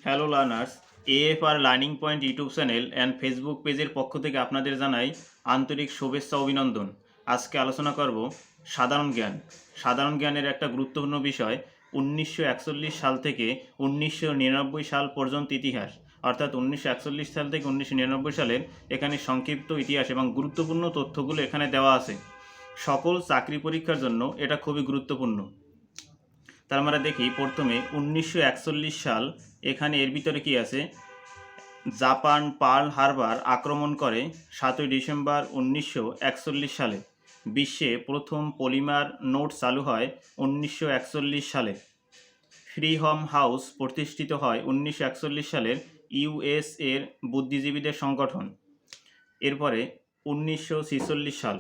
Hello learners, AFR learning point YouTube channel and Facebook পেজের পক্ষ থেকে আপনাদের জানাই আন্তরিক শুভেচ্ছা অভিনন্দন। আজকে আলোচনা করব সাধারণ জ্ঞান। সাধারণ জ্ঞানের একটা গুরুত্বপূর্ণ বিষয় 1941 সাল থেকে 1999 সাল পর্যন্ত ইতিহাস, অর্থাৎ 1941 সাল থেকে 1999 সালের এখানে সংক্ষিপ্ত ইতিহাস এবং গুরুত্বপূর্ণ তথ্যগুলো এখানে দেওয়া আছে। সকল চাকরি পরীক্ষার জন্য এটা খুবই গুরুত্বপূর্ণ। তার আমরা দেখি প্রথমে 1941 সাল, এখানে এর ভিতরে কি আছে? জাপান পার্ল হারবার আক্রমণ করে 7ই ডিসেম্বর 1941 সালে। বিশ্বে প্রথম পলিমার নোট চালু হয় 1941 সালে। ফ্রিডম হাউস প্রতিষ্ঠিত হয় 1941 সালের ইউএস এর বুদ্ধিজীবীদের সংগঠন। এরপরে 1946 সাল,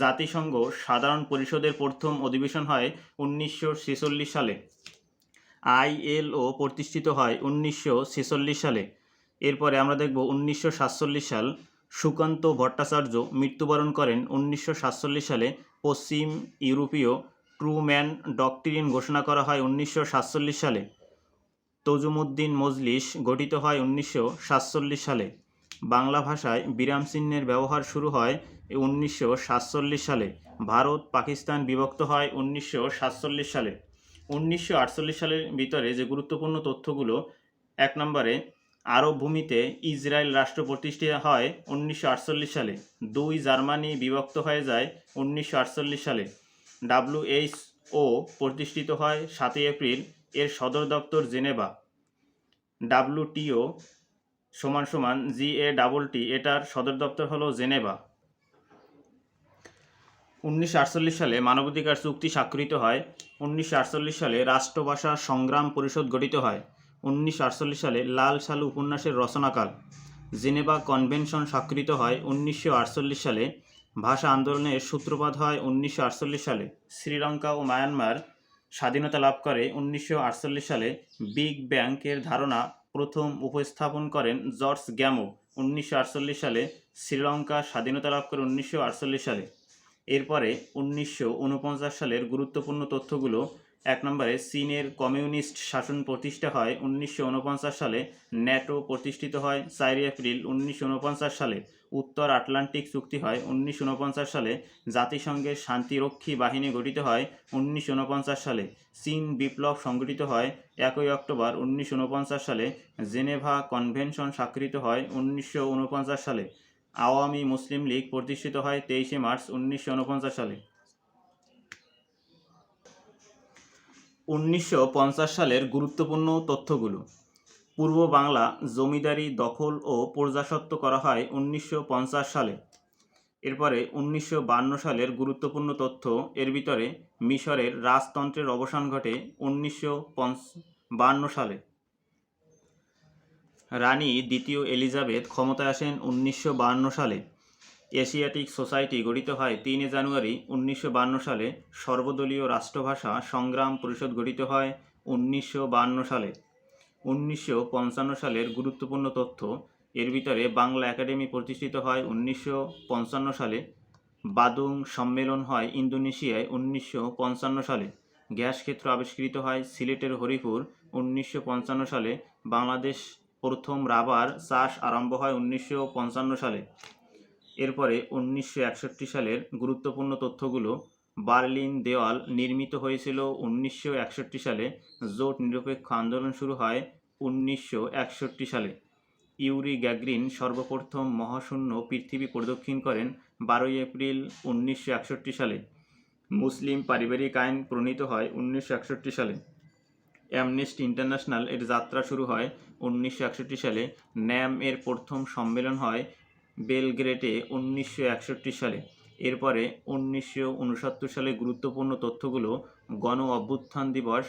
জাতিসংঘ সাধারণ পরিষদের প্রথম অধিবেশন হয় 1946 সালে। আইএলও প্রতিষ্ঠিত হয় 1946 সালে। এরপরে আমরা দেখব 1947 সাল, সুকান্ত ভট্টাচার্য মৃত্যুবরণ করেন 1947 সালে। পশ্চিম ইউরোপীয় ট্রুম্যান ডক্ট্রিন ঘোষণা করা হয় 1947 সালে। তজুমুদ্দিন মজলিস গঠিত হয় 1947 সালে। বাংলা ভাষায় বিরাম চিহ্নের ব্যবহার শুরু হয় 1947 সালে। ভারত পাকিস্তান বিভক্ত হয় 1947 সালে। 1948 সালের ভিতরে যে গুরুত্বপূর্ণ তথ্যগুলো, 1 নম্বরে আরব ভূমিতে ইসরায়েল রাষ্ট্র প্রতিষ্ঠিত হয় 1948 সালে। 2 জার্মানি বিভক্ত হয়ে যায় 1948 সালে। WHO প্রতিষ্ঠিত হয় 7 এপ্রিল, এর সদর দপ্তর জেনেভা। WTO GATT, এটার সদর দপ্তর হলো জেনেভা। 1948 সালে মানবাধিকার চুক্তি স্বাক্ষরিত হয়। 1948 সালে রাষ্ট্রভাষা সংগ্রাম পরিষদ গঠিত হয়। 1948 সালে লাল সালু উপন্যাসের রচনাকাল। জেনেভা কনভেনশন স্বাক্ষরিত হয় 1948 সালে। ভাষা আন্দোলনের সূত্রপাত হয় 1948 সালে। শ্রীলঙ্কা ও মায়ানমার স্বাধীনতা লাভ করে 1948 সালে। বিগ ব্যাংকের ধারণা প্রথম উপস্থাপন করেন জর্জ গ্যামো 1948 সালে। শ্রীলঙ্কা স্বাধীনতা লাভ করে 1948 সালে। এরপরে 1949 সালের গুরুত্বপূর্ণ তথ্যগুলো, 1 নম্বরে চীনের কমিউনিস্ট শাসন প্রতিষ্ঠা হয় 1949 সালে। ন্যাটো প্রতিষ্ঠিত হয় 4 এপ্রিল 1949 সালে। উত্তর আটলান্টিক চুক্তি হয় 1949 সালে। জাতিসংঘের শান্তিরক্ষী বাহিনী গঠিত হয় 1949 সালে। চীন বিপ্লব সংগঠিত হয় 1 অক্টোবর 1949 সালে। জেনেভা কনভেনশন স্বাক্ষরিত হয় 1949 সালে। আওয়ামী মুসলিম লীগ প্রতিষ্ঠিত হয় 23 মার্চ 1949 সালে। 1950 সালের গুরুত্বপূর্ণ তথ্যগুলো, পূর্ব বাংলা জমিদারি দখল ও প্রজাস্বত্ব করা হয় 1950 সালে। এরপরে 1952 সালের গুরুত্বপূর্ণ তথ্য, এর ভিতরে মিশরের রাজতন্ত্রের অবসান ঘটে 1952 সালে। রানী দ্বিতীয় এলিজাবেথ ক্ষমতায় আসেন 1952 সালে। এশিয়াটিক সোসাইটি গঠিত হয় 3 জানুয়ারি 1952 সালে। সর্বদলীয় রাষ্ট্রভাষা সংগ্রাম পরিষদ গঠিত হয় 1952 সালে। 1955 সালের গুরুত্বপূর্ণ তথ্য, এর ভিতরে বাংলা একাডেমি প্রতিষ্ঠিত হয় 1955 সালে। বাদুং সম্মেলন হয় ইন্দোনেশিয়ায় 1955 সালে। গ্যাস ক্ষেত্র আবিষ্কৃত হয় সিলেটের হরিপুর 1955 সালে। বাংলাদেশ প্রথম রাবার চাষ আরম্ভ হয় 1955 সালে। এরপরে 1961 সালের গুরুত্বপূর্ণ তথ্যগুলো, বার্লিন দেওয়াল নির্মিত হয়েছিল 1961 সালে। জোট নিরপেক্ষ আন্দোলন শুরু হয় 1961 সালে। ইউরি গ্যাগ্রিন সর্বপ্রথম মহাশূন্য পৃথিবী প্রদক্ষিণ করেন 12 এপ্রিল 1961 সালে। মুসলিম পারিবারিক আইন প্রণীত হয় 1961 সালে। অ্যামনেস্টি ইন্টারন্যাশনাল এর যাত্রা শুরু হয় 1961 সালে। ন্যাম এর প্রথম সম্মেলন হয় বেলগ্রেডে 1961 সালে। এরপরে 1969 সালে গুরুত্বপূর্ণ তথ্যগুলো, গণ অভ্যুত্থান দিবস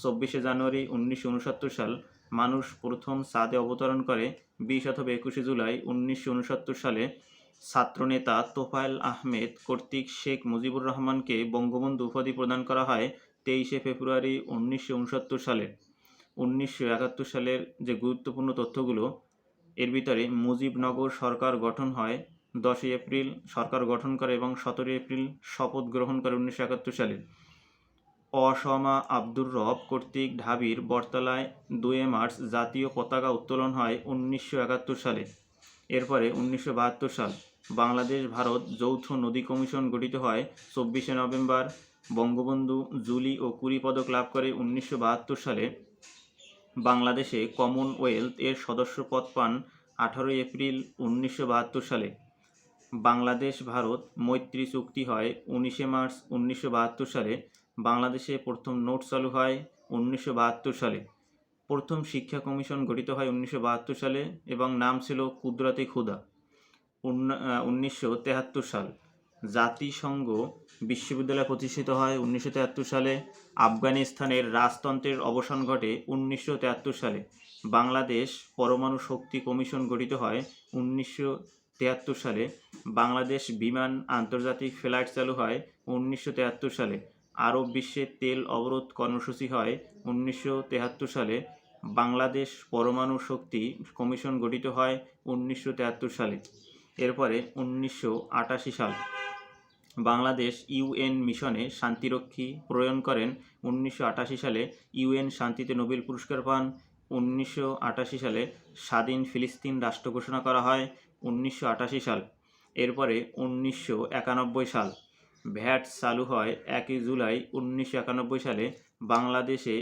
24 জানুয়ারি 1969 সাল। মানুষ প্রথম চাঁদে অবতরণ করে 20 অথবা 21 জুলাই 1969 সালে। ছাত্রনেতা তোফায়েল আহমেদ কর্তৃক শেখ মুজিবুর রহমানকে বঙ্গবন্ধু উপাধি প্রদান করা হয় 23 ফেব্রুয়ারি 1969 সালে। 1971 সালের যে গুরুত্বপূর্ণ তথ্যগুলো, এর ভিতরে মুজিবনগর সরকার গঠন হয় 10 এপ্রিল, সরকার গঠন করে এবং 17 এপ্রিল শপথ গ্রহণ করে 1971 সালে। অসমা আব্দুর রব কর্তৃক ঢাবির বটতলায় 2 মার্চ জাতীয় পতাকা উত্তোলন হয় 1971 সালে। এরপরে 1972 সাল বাংলাদেশ ভারত যৌথ নদী কমিশন গঠিত হয়। 24শে নভেম্বর বঙ্গবন্ধু জুলি ও কুড়ি পদক লাভ করে। 1972 সালে বাংলাদেশে কমনওয়েলথ এর সদস্যপদ পান 18 এপ্রিল 1972 সালে। বাংলাদেশ ভারত মৈত্রী চুক্তি হয় 19 মার্চ 1972 সালে। বাংলাদেশে প্রথম নোট চালু হয় 1972 সালে। প্রথম শিক্ষা কমিশন গঠিত হয় 1972 সালে এবং নাম ছিল কুদরতে খুদা। 1973 সাল জাতিসংঘ বিশ্ববিদ্যালয় প্রতিষ্ঠিত হয় 1973 সালে। আফগানিস্তানের রাজতন্ত্রের অবসান ঘটে 1973 সালে। বাংলাদেশ পরমাণু শক্তি কমিশন গঠিত হয় 1973 সালে। বাংলাদেশ বিমান আন্তর্জাতিক ফ্লাইট চালু হয় 1973 সালে। আরব বিশ্বে তেল অবরোধ কর্মসূচি হয় 1973 সালে। বাংলাদেশ পরমাণু শক্তি কমিশন গঠিত হয় 1973 সালে। এরপরে 1988 সাল বাংলাদেশ ইউএন মিশনে শান্তিরক্ষী প্রণয়ন করেন। 1988 সালে ইউএন শান্তিতে নোবেল পুরস্কার পান। 1988 সালে স্বাধীন ফিলিস্তিন রাষ্ট্র ঘোষণা করা হয়। 1988 সাল এরপরে 1991 সাল ভ্যাট চালু হয় 1 জুলাই 1991 সালে। বাংলাদেশে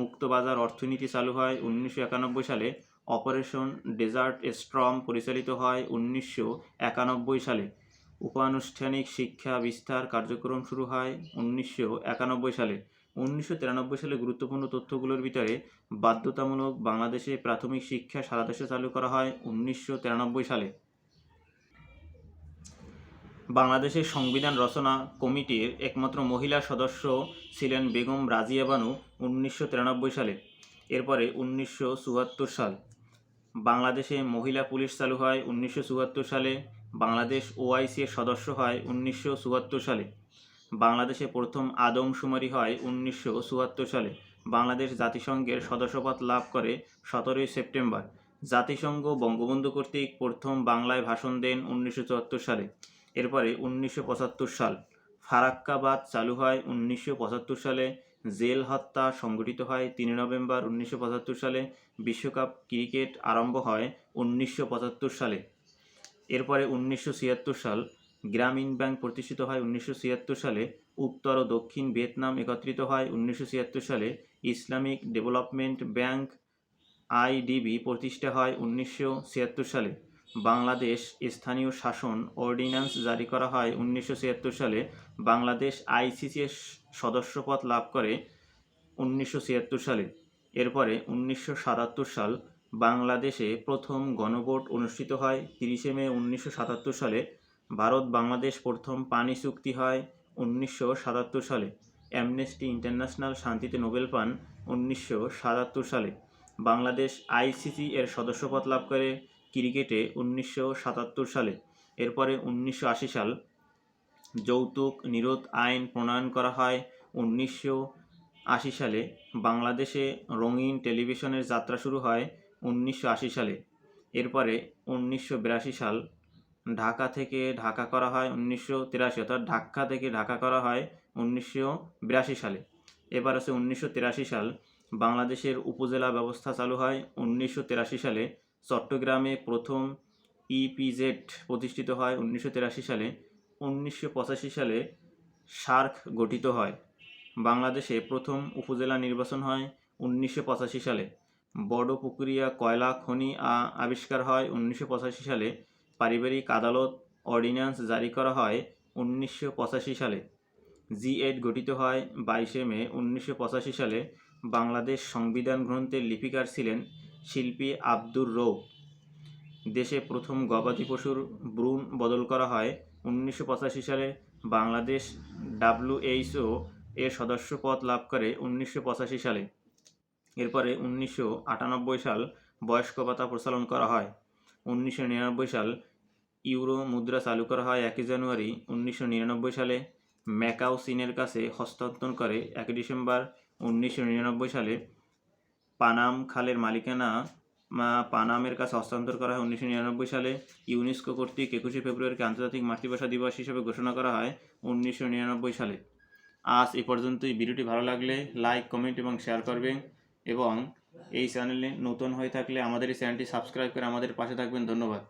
মুক্তবাজার অর্থনীতি চালু হয় 1991 সালে। অপারেশন ডেজার্ট স্টর্ম পরিচালিত হয় 1991 সালে। উপানুষ্ঠানিক শিক্ষা বিস্তার কার্যক্রম শুরু হয় 1991 সালে। 1993 সালে গুরুত্বপূর্ণ তথ্যগুলোর ভিতরে বাধ্যতামূলক বাংলাদেশে প্রাথমিক শিক্ষা সারা দেশে চালু করা হয় 1993 সালে। বাংলাদেশের সংবিধান রচনা কমিটির একমাত্র মহিলা সদস্য ছিলেন বেগম রাজিয়া বানু 1993 সালে। এরপরে 1974 সাল বাংলাদেশে মহিলা পুলিশ চালু হয় 1974 সালে। বাংলাদেশ ওআইসি এর সদস্য হয় 1974 সালে। বাংলাদেশে প্রথম আদমশুমারি হয় 1974 সালে। বাংলাদেশ জাতিসংঘের সদস্যপদ লাভ করে 17 সেপ্টেম্বর। জাতিসংঘ বঙ্গবন্ধু কর্তৃক প্রথম বাংলায় ভাষণ দেন 1974 সালে। এরপরে 1975 সাল ফারাক্কাবাদ চালু হয় 1975 সালে। জেল হত্যা সংঘটিত হয় 3 নভেম্বর 1975 সালে। বিশ্বকাপ ক্রিকেট আরম্ভ হয় 1975 সালে। এরপরে 1976 সাল গ্রামীণ ব্যাংক প্রতিষ্ঠিত হয় 1976 সালে। উত্তর ও দক্ষিণ ভিয়েতনাম একত্রিত হয় 1976 সালে। ইসলামিক ডেভেলপমেন্ট ব্যাংক আইডিবি প্রতিষ্ঠা হয় 1976 সালে। বাংলাদেশ স্থানীয় শাসন অর্ডিন্যান্স জারি করা হয় 1976 সালে। বাংলাদেশ আইসিসি এর সদস্যপদ লাভ করে 1976 সালে। এরপরে 1977 সাল বাংলাদেশে প্রথম গণভোট অনুষ্ঠিত হয় 30 মে 1977 সালে। ভারত বাংলাদেশ প্রথম পানি চুক্তি হয় 1977 সালে। অ্যামনেস্টি ইন্টারন্যাশনাল শান্তিতে নোবেল পান 1977 সালে। বাংলাদেশ আইসিসি এর সদস্যপদ লাভ করে ক্রিকেটে 1977 সালে। এরপরে 1980 সাল যৌতুক নিরোধ আইন প্রণয়ন করা হয় 1980 সালে। বাংলাদেশে রঙিন টেলিভিশনের যাত্রা শুরু হয় 1980 সালে। এরপরে 1982 সাল ঢাকা থেকে ঢাকা করা হয় 1983, অর্থাৎ ঢাকা থেকে ঢাকা করা হয় 1982 সালে। এবার আছে 1983 সাল বাংলাদেশের উপজেলা ব্যবস্থা চালু হয় 1983 সালে। চট্টগ্রামে প্রথম ইপিজেড প্রতিষ্ঠিত হয় 1983 সালে। 1985 সালে সার্ক গঠিত হয়। বাংলাদেশে প্রথম উপজেলা নির্বাচন হয় 1985 সালে। বড়পুকুরিয়া কয়লা খনি আবিষ্কার হয় 1985 সালে। পারিবারিক আদালত অর্ডিন্যান্স জারি করা হয় 1985 সালে। জি8 গঠিত হয় 22 মে 1985 সালে। বাংলাদেশ সংবিধান গ্রন্থের লিপিকার ছিলেন শিল্পী আব্দুর রৌফ। দেশে প্রথম গবাদি পশুর ভ্রূণ বদল করা হয় 1985 সালে। বাংলাদেশ ডাব্লিউএইচও এর সদস্যপদ লাভ করে 1985 সালে। এরপরে 1998 সাল বয়স্ক ভাতা প্রচলন করা হয়। 1999 সাল ইউরো মুদ্রা চালু করা হয় 1 জানুয়ারি 1999 সালে। ম্যাকাও চীনের কাছে হস্তান্তর করে 1 ডিসেম্বর 1999 সালে। পানাম খালের মালিকানা পানামের কাছে হস্তান্তর করা হয় 1999 সালে। ইউনেস্কো কর্তৃক 21 ফেব্রুয়ারিকে আন্তর্জাতিক মাতৃভাষা দিবস হিসেবে ঘোষণা করা হয় 1999 সালে। আজ এ পর্যন্তই। ভিডিওটি ভালো লাগলে লাইক, কমেন্ট এবং শেয়ার করবেন এবং এই চ্যানেলে নতুন হয়ে থাকলে আমাদের এই চ্যানেলটি সাবস্ক্রাইব করে আমাদের পাশে থাকবেন। ধন্যবাদ।